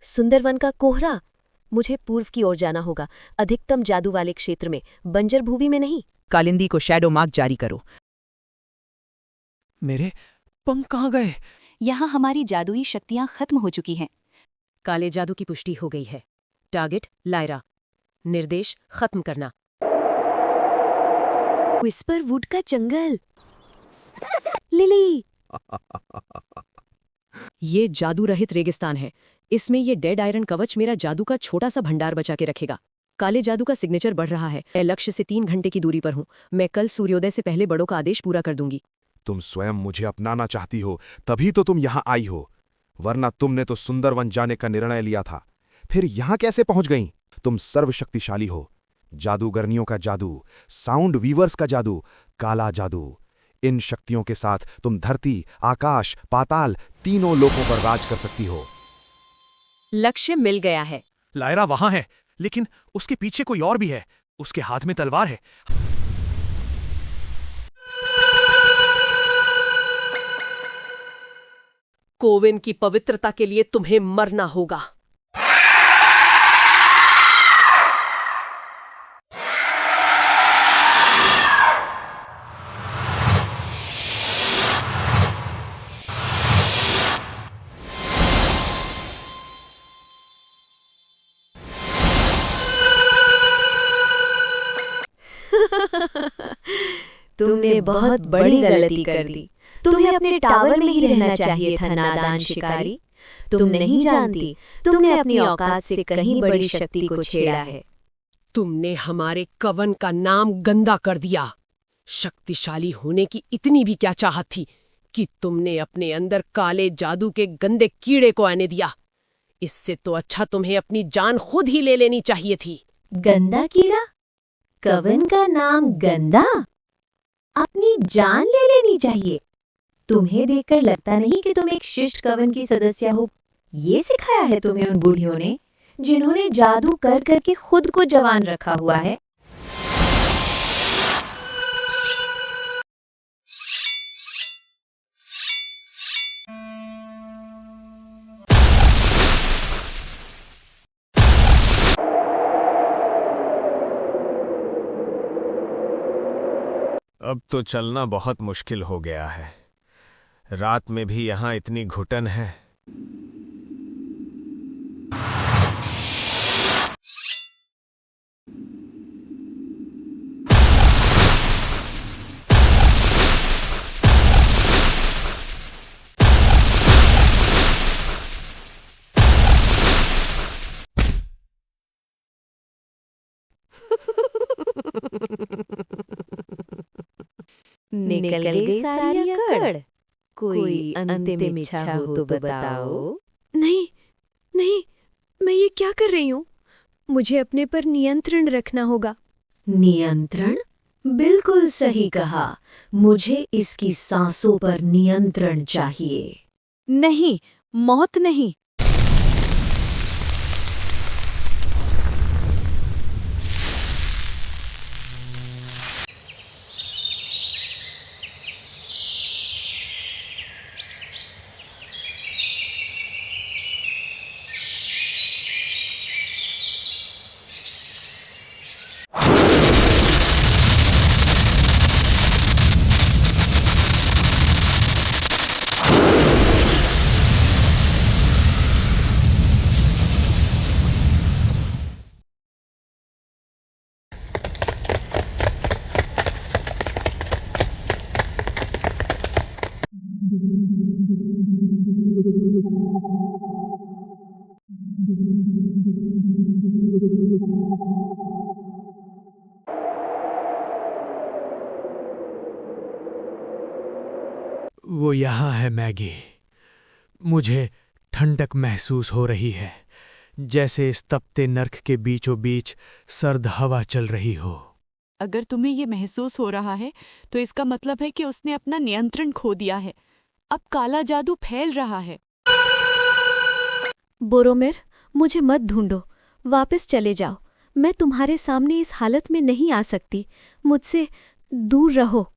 सुंदरवन का कोहरा। मुझे पूर्व की ओर जाना होगा, अधिकतम जादू वाले क्षेत्र में, बंजर भूमि में नहीं। कालिंदी को शैडो मार्क जारी करो। मेरे पंख कहाँ गए? यहाँ हमारी जादुई शक्तियाँ खत्म हो चुकी हैं। काले जादू की पुष्टि हो गई है। Target Lyra. निर्देश खत्म करना। विस्पर वुड का जंगल। लिली। ये जादू रहित रेगिस्तान है। इसमें ये डेड आयरन कवच मेरा जादू का छोटा सा भंडार बचा के रखेगा। काले जादू का सिग्नेचर बढ़ रहा है। मैं लक्ष्य से 3 घंटे की दूरी पर हूँ। मैं कल सूर्योदय से पहले बड़ों का आदेश पूरा कर दूंगी। तुम स्वयं मुझे अपनाना चाहती हो, तभी तो तुम यहाँ आई हो, वरना तुमने तो सुंदरवन जाने का निर्णय लिया था। फिर यहाँ कैसे पहुंच गई? तुम सर्वशक्तिशाली हो। जादूगरनियों का जादू, साउंड वीवर्स का जादू, काला जादू, इन शक्तियों के साथ तुम धरती, आकाश, पाताल तीनों लोकों पर राज कर सकती हो। लक्ष्य मिल गया है। लायरा वहां है, लेकिन उसके पीछे कोई और भी है। उसके हाथ में तलवार है। कोविन की पवित्रता के लिए तुम्हें मरना होगा। तुमने बहुत बड़ी गलती कर दी। तुम्हें अपने टावर में ही रहना चाहिए था, नादान शिकारी। तुम नहीं जानती, तुमने अपनी औकात से कहीं बड़ी शक्ति को छेड़ा है। तुमने हमारे कवन का नाम गंदा कर दिया। शक्तिशाली होने की इतनी भी क्या चाहत थी कि तुमने अपने अंदर काले जादू के गंदे कीड़े को आने दिया। इससे तो अच्छा तुम्हें अपनी जान खुद ही ले लेनी चाहिए थी। गंदा कीड़ा? कवन का नाम गंदा? अपनी जान ले लेनी चाहिए। तुम्हें देखकर लगता नहीं कि तुम एक शिष्ट कवन की सदस्य हो। ये सिखाया है तुम्हें उन बूढ़ियों ने, जिन्होंने जादू कर करके खुद को जवान रखा हुआ है। अब तो चलना बहुत मुश्किल हो गया है। रात में भी यहाँ इतनी घुटन है। निकल गई सारी अकड़। कोई अंतिम इच्छा हो तो बताओ। नहीं नहीं, मैं ये क्या कर रही हूँ? मुझे अपने पर नियंत्रण रखना होगा। नियंत्रण? बिल्कुल सही कहा। मुझे इसकी सांसों पर नियंत्रण चाहिए। नहीं, मौत नहीं। वो यहाँ है मैगी। मुझे ठंडक महसूस हो रही है, जैसे इस तपते नर्क के बीचों बीच सर्द हवा चल रही हो। अगर तुम्हें ये महसूस हो रहा है तो इसका मतलब है कि उसने अपना नियंत्रण खो दिया है। अब काला जादू फैल रहा है। बोरोमिर, मुझे मत ढूंढो, वापस चले जाओ। मैं तुम्हारे सामने इस हालत में नहीं आ सकती। मुझसे दूर रहो।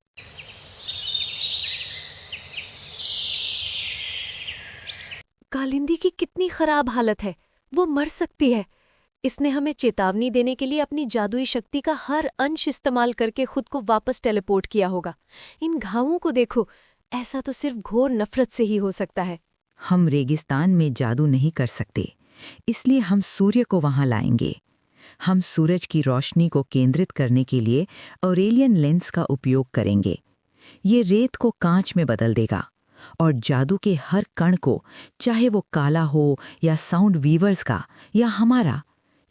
कालिंदी की कितनी खराब हालत है। वो मर सकती है। इसने हमें चेतावनी देने के लिए अपनी जादुई शक्ति का हर अंश इस्तेमाल करके खुद को वापस टेलीपोर्ट किया होगा। इन घावों को देखो, ऐसा तो सिर्फ घोर नफरत से ही हो सकता है। हम रेगिस्तान में जादू नहीं कर सकते, इसलिए हम सूर्य को वहां लाएंगे। हम सूरज की रोशनी को केंद्रित करने के लिए ऑरेलियन लेंस का उपयोग करेंगे। ये रेत को कांच में बदल देगा और जादू के हर कण को, चाहे वो काला हो या साउंड वीवर्स का या हमारा,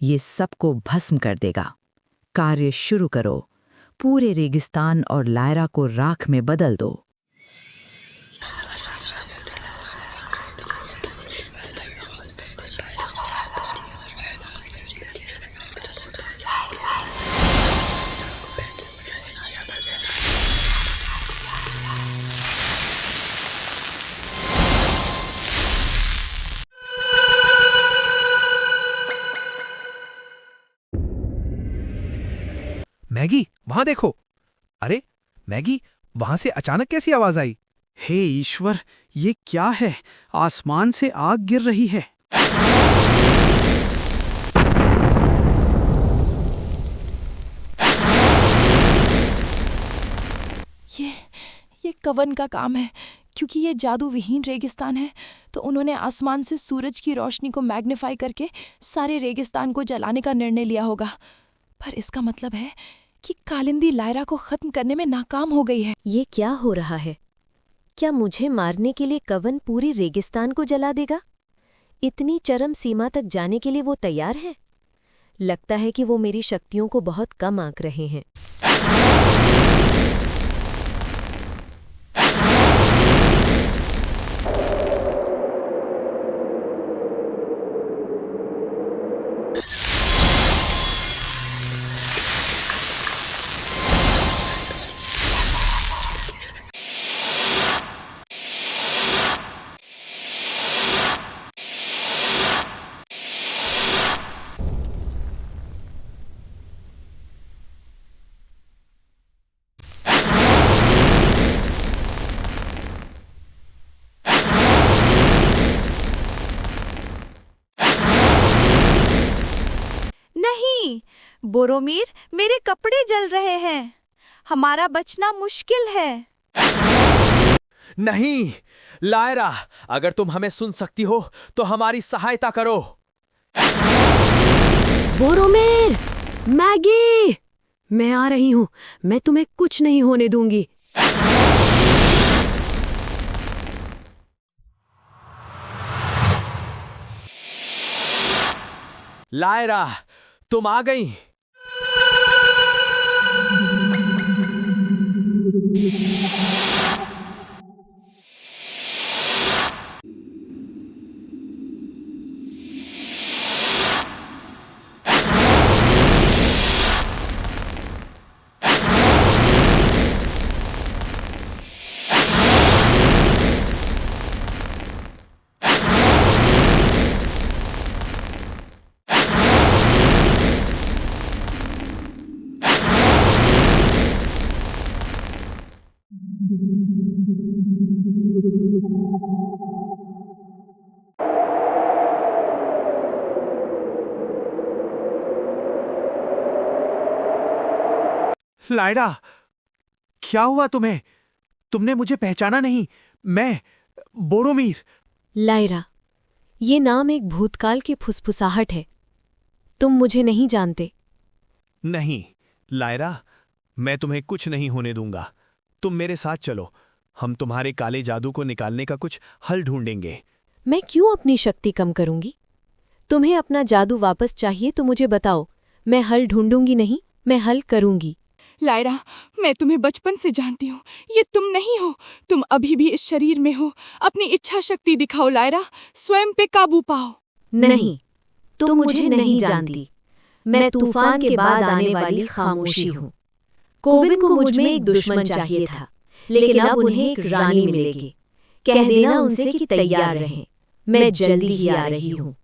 ये सबको भस्म कर देगा। कार्य शुरू करो। पूरे रेगिस्तान और लायरा को राख में बदल दो। मैगी, वहां देखो। अरे मैगी, वहां से अचानक कैसी आवाज आई? हे ईश्वर, ये क्या है? आसमान से आग गिर रही है। ये कवन का काम है, क्योंकि ये जादू विहीन रेगिस्तान है, तो उन्होंने आसमान से सूरज की रोशनी को मैग्नीफाई करके सारे रेगिस्तान को जलाने का निर्णय लिया होगा। पर इसका मतलब है कि कालिंदी लायरा को खत्म करने में नाकाम हो गई है। ये क्या हो रहा है? क्या मुझे मारने के लिए कवन पूरी रेगिस्तान को जला देगा? इतनी चरम सीमा तक जाने के लिए वो तैयार है? लगता है कि वो मेरी शक्तियों को बहुत कम आंक रहे हैं। नहीं, बोरोमीर, मेरे कपड़े जल रहे हैं। हमारा बचना मुश्किल है। नहीं, लायरा, अगर तुम हमें सुन सकती हो तो हमारी सहायता करो। बोरोमेर, मैगी, मैं आ रही हूँ। मैं तुम्हें कुछ नहीं होने दूंगी। लायरा, तुम आ गई। लायरा, क्या हुआ तुम्हें? तुमने मुझे पहचाना नहीं। मैं बोरोमीर। लायरा, ये नाम एक भूतकाल की फुसफुसाहट है। तुम मुझे नहीं जानते। नहीं लायरा, मैं तुम्हें कुछ नहीं होने दूंगा। तुम मेरे साथ चलो, हम तुम्हारे काले जादू को निकालने का कुछ हल ढूंढेंगे। मैं क्यों अपनी शक्ति कम करूंगी? तुम्हें अपना जादू वापस चाहिए तो मुझे बताओ। मैं हल ढूंढूंगी नहीं, मैं हल करूंगी। लायरा, मैं तुम्हें बचपन से जानती हूँ। ये तुम नहीं हो। तुम अभी भी इस शरीर में हो। अपनी इच्छा शक्ति दिखाओ लायरा, स्वयं पे काबू पाओ। नहीं, तुम मुझे नहीं जानती। मैं तूफान के बाद आने वाली खामोशी हूँ। कोविन को मुझ में एक दुश्मन चाहिए था, लेकिन अब उन्हें एक रानी मिलेगी। कह देना उनसे कि तैयार रहें। मैं जल्दी ही आ रही हूँ।